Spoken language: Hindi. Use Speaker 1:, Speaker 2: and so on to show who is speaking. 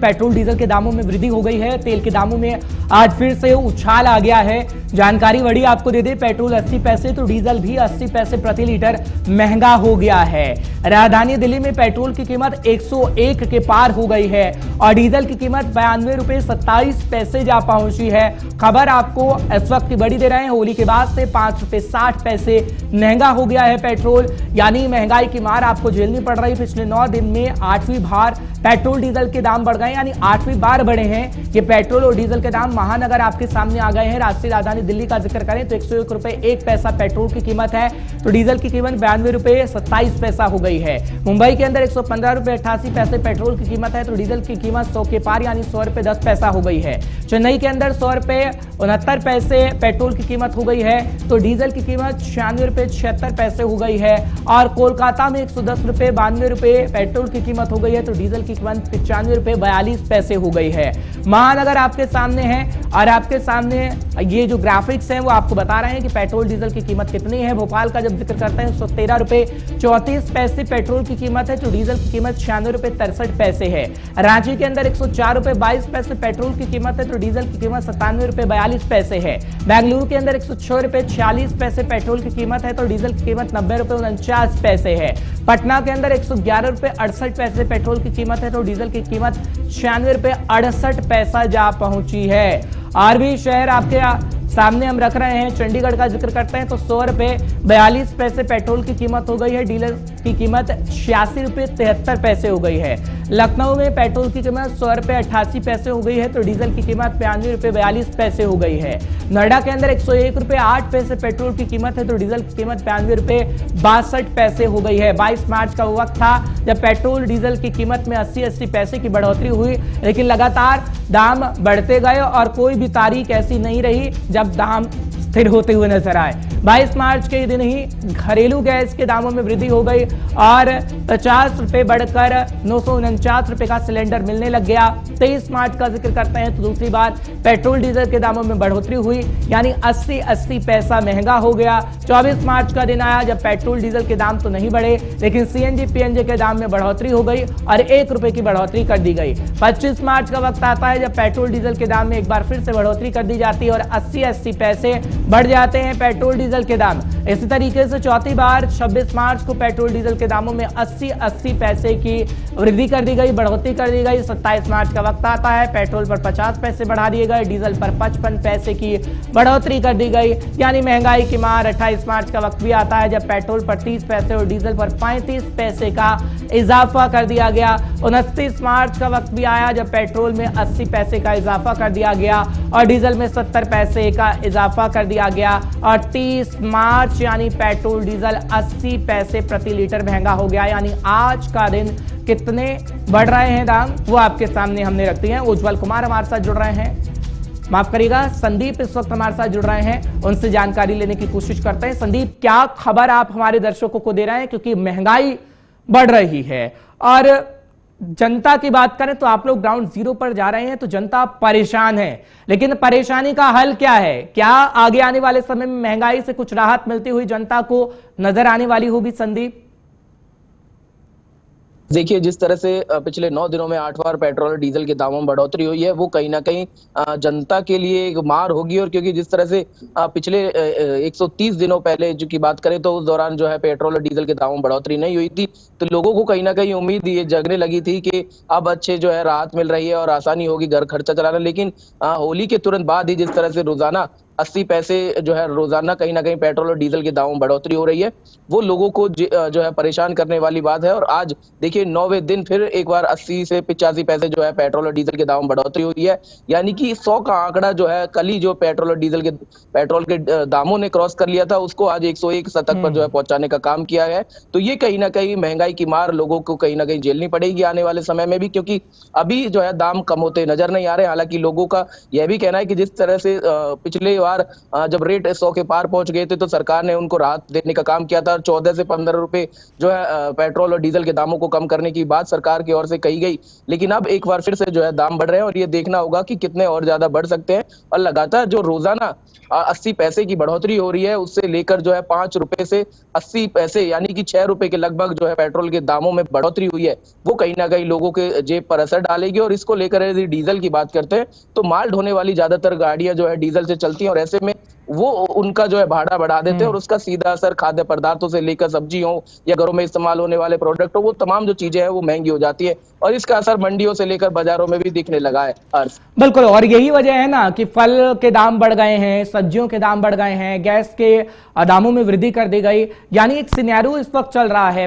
Speaker 1: पेट्रोल डीजल के दामों में वृद्धि हो गई है। तेल के दामों में आज फिर से उछाल आ गया है। जानकारी बड़ी आपको दे दे, पेट्रोल 80 पैसे तो डीजल भी 80 पैसे प्रति लीटर महंगा हो गया है। राजधानी दिल्ली में पेट्रोल की कीमत 101 के पार हो गई है और डीजल की कीमत 92 रुपए 27 पैसे जा पहुंची है। खबर आपको इस वक्त की बड़ी दे रहे हैं, होली के बाद से 5 रुपए 60 पैसे महंगा हो गया है पेट्रोल, यानी महंगाई की मार आपको झेलनी पड़ रही। पिछले 9 दिन में 8वीं बार पेट्रोल डीजल के दाम बढ़ गए, यानी 8वीं बार बढ़े हैं ये पेट्रोल और डीजल के दाम। महानगर आपके सामने आ गए हैं। राष्ट्रीय राजधानी दिल्ली का जिक्र करें तो 101 रुपए 1 पैसा पेट्रोल की कीमत है, तो डीजल की कीमत 92 रुपए 27 पैसा हो गई है। मुंबई के अंदर 115 रुपए 88 पैसे पेट्रोल की कीमत है, तो डीजल की कीमत 100 के पार यानी 100 रुपए 10 पैसा हो गई है। चेन्नई के अंदर 100 रुपए 69 पैसे पेट्रोल की कीमत हो गई है, तो डीजल की कीमत 96 रुपए 76 पैसे हो गई है। और कोलकाता में 110 रुपए 92 रुपए पेट्रोल की कीमत हो गई है, तो डीजल की कीमत 95 रुपए 42 पैसे हो गई है। महानगर आपके सामने है और आपके सामने ये जो ग्राफिक्स हैं वो आपको बता रहे हैं कि पेट्रोल डीजल की कीमत कितनी है। भोपाल का जब जिक्र करते हैं 113 रुपए 34 पैसे पेट्रोल की कीमत है, तो डीजल की कीमत 96 रुपए 63 पैसे है। रांची के अंदर 104 रुपए 22 पैसे पेट्रोल की कीमत है, तो डीजल की कीमत 97 रुपए 42 पैसे है। बेंगलुरु के अंदर 106 रुपए 46 पैसे पेट्रोल की कीमत है, तो डीजल की कीमत 90 रुपए 49 पैसे है। पटना के अंदर 111 रुपए 68 पैसे पेट्रोल की कीमत है, तो डीजल की कीमत 96 रुपए 68 पैसा जा पहुंची है। और भी शहर आपके सामने हम रख रहे हैं, चंडीगढ़ का जिक्र करते हैं तो 100 रुपए 42 पैसे पेट्रोल की कीमत हो गई है, डीजल की कीमत 86 रुपए 73 पैसे हो गई है। लखनऊ में पेट्रोल की कीमत 100 रुपए 88 पैसे हो गई है, तो डीजल की कीमत 92 रुपए 42 पैसे हो गई है। नोएडा के अंदर 101 रुपए 8 पैसे पेट्रोल की कीमत है, तो डीजल की कीमत 92 रुपए 62 पैसे हो गई है। 22 मार्च का वक्त था जब पेट्रोल डीजल की कीमत में 80 पैसे की बढ़ोतरी हुई, लेकिन लगातार दाम बढ़ते गए और कोई भी तारीख ऐसी नहीं रही जब दाम स्थिर होते हुए नजर आए। 22 मार्च के दिन ही घरेलू गैस के दामों में वृद्धि हो गई और 50 रुपए बढ़कर 949 रुपए का सिलेंडर मिलने लग गया। 23 मार्च का जिक्र करते हैं तो दूसरी बार पेट्रोल डीजल के दामों में बढ़ोतरी हुई, यानी 80 पैसा महंगा हो गया। 24 मार्च का दिन आया जब पेट्रोल डीजल के दाम तो नहीं बढ़े, लेकिन सीएनजी पीएनजी के दाम में बढ़ोतरी हो गई और 1 रुपए की बढ़ोतरी कर दी गई। 25 मार्च का वक्त आता है जब पेट्रोल डीजल के दाम में एक बार फिर से बढ़ोतरी कर दी जाती है और 80 पैसे बढ़ जाते हैं पेट्रोल डीजल के दाम। इसी तरीके से चौथी बार 26 मार्च को पेट्रोल डीजल के दामों में 80 पैसे की वृद्धि कर दी गई, बढ़ोतरी कर दी गई। 27 मार्च का वक्त आता है, पेट्रोल पर 50 पैसे बढ़ा दिए गए, डीजल पर 55 पैसे की बढ़ोतरी कर दी गई, यानी महंगाई की मार। 28 मार्च का वक्त भी आता है जब पेट्रोल पर 30 पैसे और डीजल पर 35 पैसे का इजाफा कर दिया गया। 29 मार्च का वक्त भी आया जब पेट्रोल में 80 पैसे का इजाफा कर दिया गया और डीजल में 70 पैसे का इजाफा कर दिया गया। और 30 मार्च यानी पेट्रोल डीजल 80 पैसे प्रति लीटर महंगा हो गया, यानी आज का दिन कितने बढ़ रहे हैं दाम वो आपके सामने हमने रख दिए हैं। उज्जवल कुमार हमारे साथ जुड़ रहे हैं, माफ करिएगा संदीप इस वक्त हमारे साथ जुड़ रहे हैं, उनसे जानकारी लेने की कोशिश करते हैं। संदीप, क्या खबर आप हमारे दर्शकों को दे रहे हैं, क्योंकि महंगाई बढ़ रही है और जनता की बात करें तो आप लोग ग्राउंड जीरो पर जा रहे हैं तो जनता परेशान है, लेकिन परेशानी का हल क्या है? क्या आगे आने वाले समय में महंगाई से कुछ राहत मिलती हुई जनता को नजर आने वाली होगी? संदीप,
Speaker 2: देखिए, जिस तरह से पिछले 9 दिनों में 8 बार पेट्रोल और डीजल के दामों में बढ़ोतरी हुई है, वो कहीं ना कहीं जनता के लिए एक मार होगी। और क्योंकि जिस तरह से पिछले 130 दिनों पहले जो की बात करें तो उस दौरान जो है पेट्रोल और डीजल के दामों में बढ़ोतरी नहीं हुई थी, तो लोगों को कहीं ना कहीं उम्मीद ये जगने लगी थी कि अब अच्छे जो है राहत मिल रही है और आसानी होगी घर खर्चा चलाना। लेकिन होली के तुरंत बाद ही जिस तरह से रोजाना 80 पैसे जो है रोजाना कहीं ना कहीं पेट्रोल और डीजल के दामों में बढ़ोतरी हो रही है, वो लोगों को जो है परेशान करने वाली बात है। और आज देखिए 9वें दिन फिर एक बार 80 से 85 पैसे जो है पेट्रोल और डीजल के दामों में बढ़ोतरी हुई है, यानी कि 100 का आंकड़ा जो है कल ही जो पेट्रोल और डीजल के पेट्रोल के दामों ने क्रॉस कर लिया था, उसको आज 101 शतक पर जो है पहुंचाने का काम किया है। तो ये कहीं ना कहीं महंगाई की मार लोगों को कहीं ना कहीं झेलनी पड़ेगी आने वाले समय में भी, क्योंकि अभी जो है दाम कम होते नजर नहीं आ रहे। हालांकि लोगों का यह भी कहना है कि जिस तरह से पिछले बार जब रेट 100 के पार पहुंच गए थे तो सरकार ने उनको राहत देने का काम किया था और 14 से 15 रुपए जो है पेट्रोल और डीजल के दामों को कम करने की बात सरकार की ओर से कही गई। लेकिन अब एक बार फिर से जो है दाम बढ़ रहे हैं और ये देखना होगा कि कितने और ज्यादा बढ़ सकते हैं। और लगातार जो रोजाना 80 पैसे की बढ़ोतरी हो रही है, उससे लेकर जो है 5 रुपए से 80 पैसे यानी कि 6 रुपए के लगभग जो है पेट्रोल के दामों में बढ़ोतरी हुई है, वो कहीं ना कहीं लोगों के जेब पर असर डालेगी। और इसको लेकर यदि डीजल की बात करते हैं तो माल ढोने वाली ज्यादातर गाड़ियां जो है डीजल से चलती हैं और ऐसे में वो उनका जो है भाड़ा बढ़ा देते हैं और उसका सीधा असर खाद्य पदार्थों से लेकर सब्जी हो या घरों में इस्तेमाल होने वाले प्रोडक्ट हो, वो तमाम जो चीजें हैं वो महंगी हो जाती है और इसका असर मंडियों से लेकर बाजारों में भी दिखने लगा है। हर्ष,
Speaker 1: बिल्कुल, और यही वजह है ना कि फल के दाम बढ़ गए हैं, सब्जियों के दाम बढ़ गए हैं, गैस के दामों में वृद्धि कर दी गई, यानी एक सिनेरियो इस वक्त चल रहा है।